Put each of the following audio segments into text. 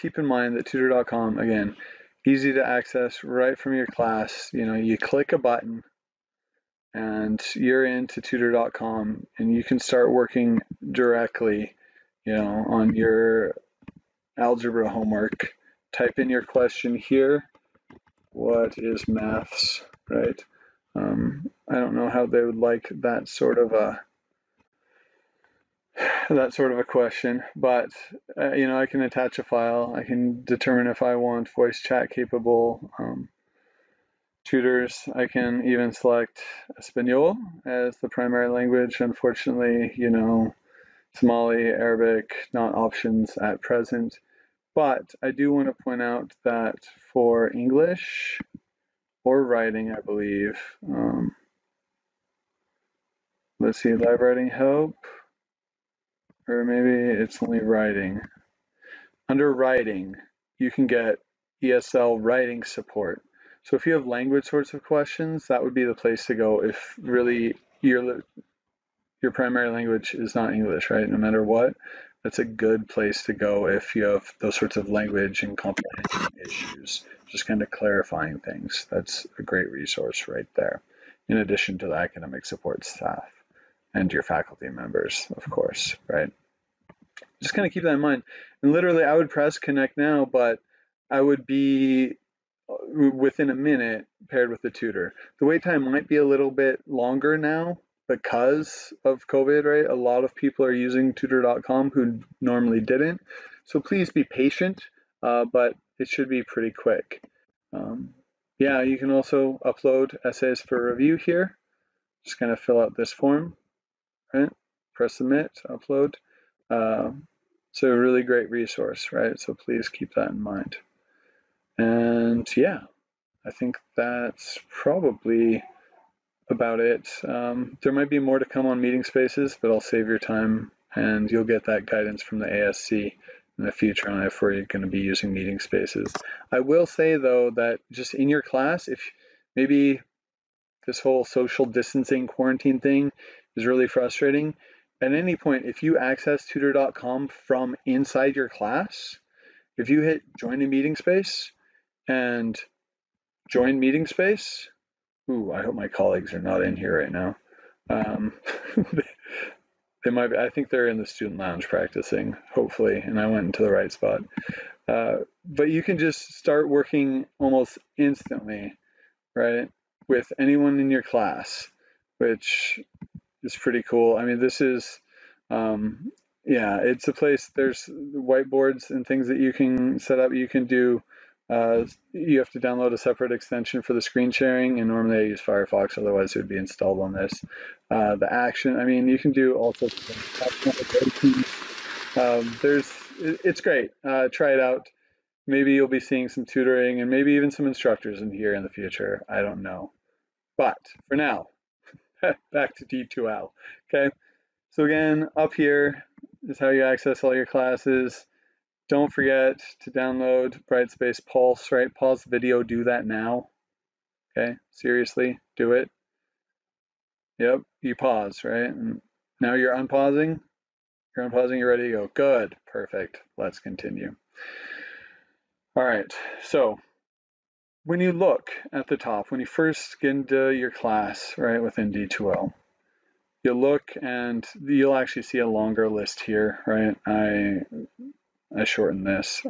keep in mind that tutor.com, again, easy to access right from your class. You know, you click a button and you're into tutor.com, and you can start working directly, you know, on your algebra homework. Type in your question here. What is maths, right? I don't know how they would like that sort of a question, but you know, I can attach a file. I can determine if I want voice chat capable tutors. I can even select Espanol as the primary language. Unfortunately, you know, Somali, Arabic, not options at present. But I do want to point out that for English or writing, I believe, let's see, live writing help, or maybe it's only writing. Under writing, you can get ESL writing support. So if you have language sorts of questions, that would be the place to go if really your primary language is not English, right? No matter what, that's a good place to go if you have those sorts of language and comprehension issues, just kind of clarifying things. That's a great resource right there, in addition to the academic support staff and your faculty members, of course, right? Just kind of keep that in mind. And literally, I would press connect now, but I would be within a minute paired with the tutor. The wait time might be a little bit longer now because of COVID, right? A lot of people are using tutor.com who normally didn't. So please be patient, but it should be pretty quick. Yeah, you can also upload essays for review here. Just kind of fill out this form, right? Press submit, upload. So a really great resource, right? So please keep that in mind. And yeah, I think that's probably about it. There might be more to come on meeting spaces, but I'll save your time and you'll get that guidance from the ASC in the future on if we're going to be using meeting spaces. I will say though that just in your class, if maybe this whole social distancing quarantine thing is really frustrating, at any point, if you access tutor.com from inside your class, if you hit join a meeting space and join meeting space, ooh, I hope my colleagues are not in here right now. They might be, I think they're in the student lounge practicing, hopefully, and I went into the right spot. But you can just start working almost instantly, right, with anyone in your class, which is pretty cool. I mean, this is, yeah, it's a place, there's whiteboards and things that you can set up. You can do, you have to download a separate extension for the screen sharing, and normally I use Firefox, otherwise it would be installed on this. The action, I mean, you can do all sorts of things. It's great. Try it out. Maybe you'll be seeing some tutoring and maybe even some instructors in here in the future. I don't know. But for now, back to D2L. Okay. So again, up here is how you access all your classes. Don't forget to download Brightspace Pulse, right? Pause the video, do that now. Okay, seriously, do it. Yep, you pause, right? And now you're unpausing. You're unpausing, you're ready to go. Good, perfect. Let's continue. All right, so when you look at the top, when you first get into your class, right, within D2L, you'll look and you'll actually see a longer list here, right? I shortened this.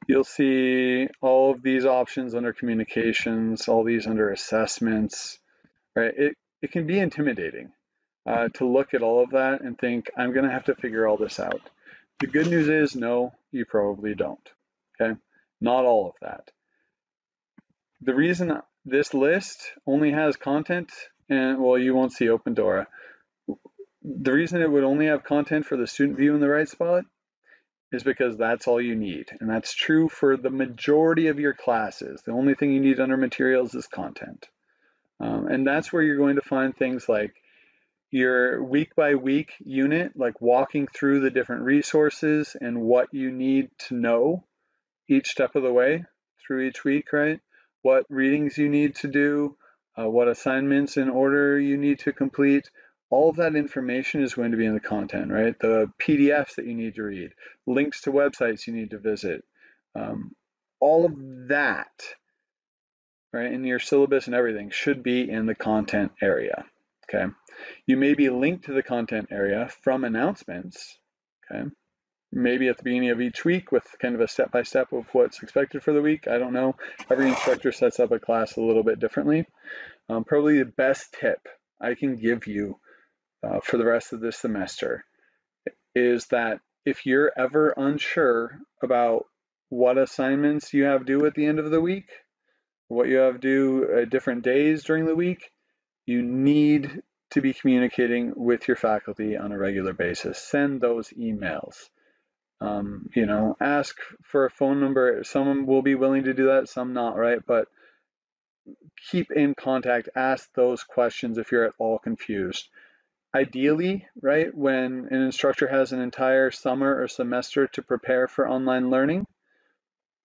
You'll see all of these options under communications, all these under assessments, right? It can be intimidating to look at all of that and think, I'm gonna have to figure all this out. The good news is, no, you probably don't, okay? Not all of that. The reason this list only has content, and well, you won't see Open Dora. The reason it would only have content for the student view in the right spot is because that's all you need. And that's true for the majority of your classes. The only thing you need under materials is content. And that's where you're going to find things like your week by week unit, like walking through the different resources and what you need to know each step of the way through each week, right? What readings you need to do, what assignments in order you need to complete, All of that information is going to be in the content, right? The PDFs that you need to read, links to websites you need to visit, all of that, right, in your syllabus and everything should be in the content area, okay? You may be linked to the content area from announcements, okay? Maybe at the beginning of each week with kind of a step-by-step of what's expected for the week. I don't know. Every instructor sets up a class a little bit differently. Probably the best tip I can give you for the rest of this semester is that if you're ever unsure about what assignments you have due at the end of the week, what you have due different days during the week, you need to be communicating with your faculty on a regular basis. Send those emails. You know, ask for a phone number. Some will be willing to do that, some not, right? But keep in contact, ask those questions if you're at all confused. Ideally, right, when an instructor has an entire summer or semester to prepare for online learning,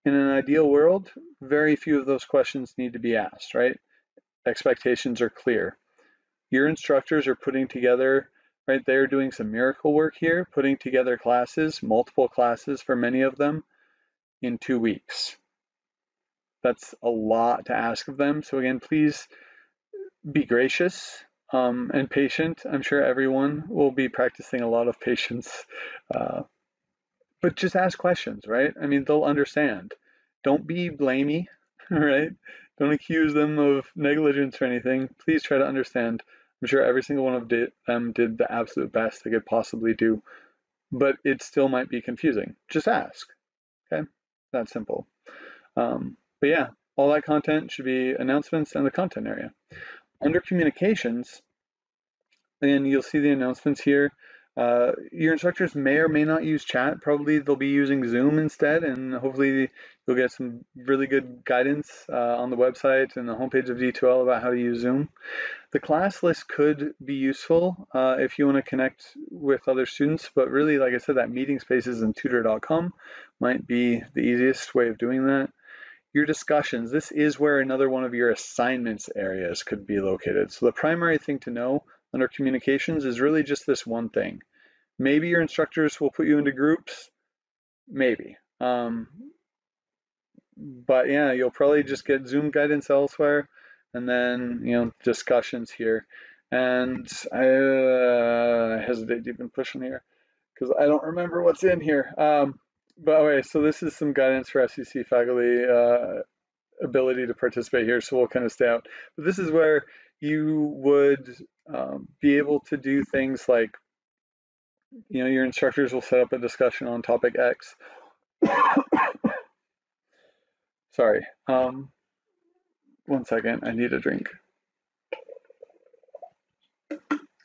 in an ideal world, very few of those questions need to be asked, right? Expectations are clear. Your instructors are putting together, right, they're doing some miracle work here, putting together classes, multiple classes for many of them in 2 weeks. That's a lot to ask of them. So again, please be gracious and patient. I'm sure everyone will be practicing a lot of patience, but just ask questions, right? I mean, they'll understand. Don't be blamey, right? Don't accuse them of negligence or anything. Please try to understand. I'm sure every single one of them did the absolute best they could possibly do, but it still might be confusing. Just ask, okay? That's simple. But yeah, all that content should be announcements and the content area. Under communications, and you'll see the announcements here. Your instructors may or may not use chat. Probably they'll be using Zoom instead, and hopefully you'll get some really good guidance on the website and the homepage of D2L about how to use Zoom. The class list could be useful if you want to connect with other students, but really, like I said, that meeting spaces and tutor.com might be the easiest way of doing that. Your discussions, this is where another one of your assignments areas could be located. So the primary thing to know under communications is really just this one thing. Maybe your instructors will put you into groups, maybe. But yeah, you'll probably just get Zoom guidance elsewhere and then, you know, discussions here. And I hesitate to even push on here because I don't remember what's in here. But okay, so this is some guidance for SEC faculty ability to participate here, so we'll kind of stay out. But this is where you would be able to do things like, you know, your instructors will set up a discussion on topic X. Sorry, 1 second, I need a drink.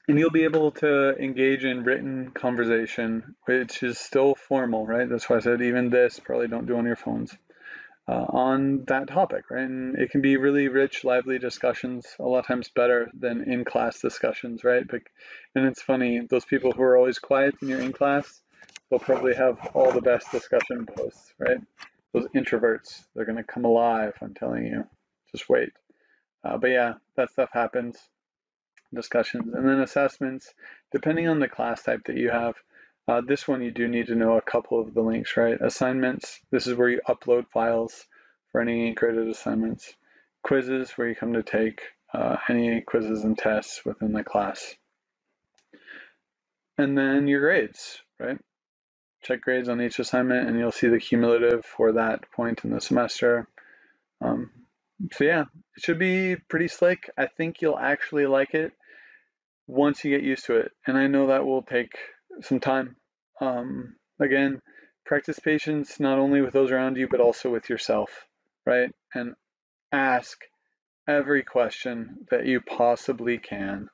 And you'll be able to engage in written conversation, which is still formal, right? That's why I said even this, probably don't do on your phones, on that topic, right? And it can be really rich, lively discussions, a lot of times better than in-class discussions, right? And it's funny, those people who are always quiet when you're in class, they'll probably have all the best discussion posts, right? Those introverts, they're gonna come alive, I'm telling you, just wait. But yeah, that stuff happens. Discussions, and then assessments, depending on the class type that you have. This one you do need to know a couple of the links, right? Assignments, this is where you upload files for any graded assignments. Quizzes, where you come to take any quizzes and tests within the class. And then your grades, right? Check grades on each assignment and you'll see the cumulative for that point in the semester. So yeah, it should be pretty slick. I think you'll actually like it once you get used to it. And I know that will take some time. Again, practice patience not only with those around you, but also with yourself, right? And ask every question that you possibly can.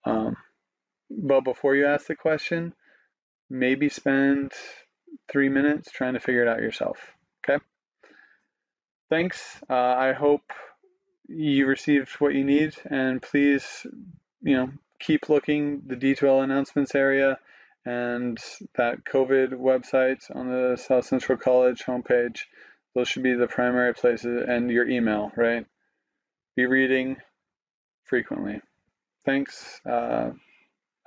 But before you ask the question, maybe spend 3 minutes trying to figure it out yourself, okay? Thanks. I hope you received what you need, and please, you know, keep looking the D2L announcements area and that COVID website on the South Central College homepage. Those should be the primary places, and your email, right? Be reading frequently. Thanks.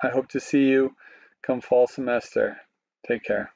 I hope to see you come fall semester. Take care.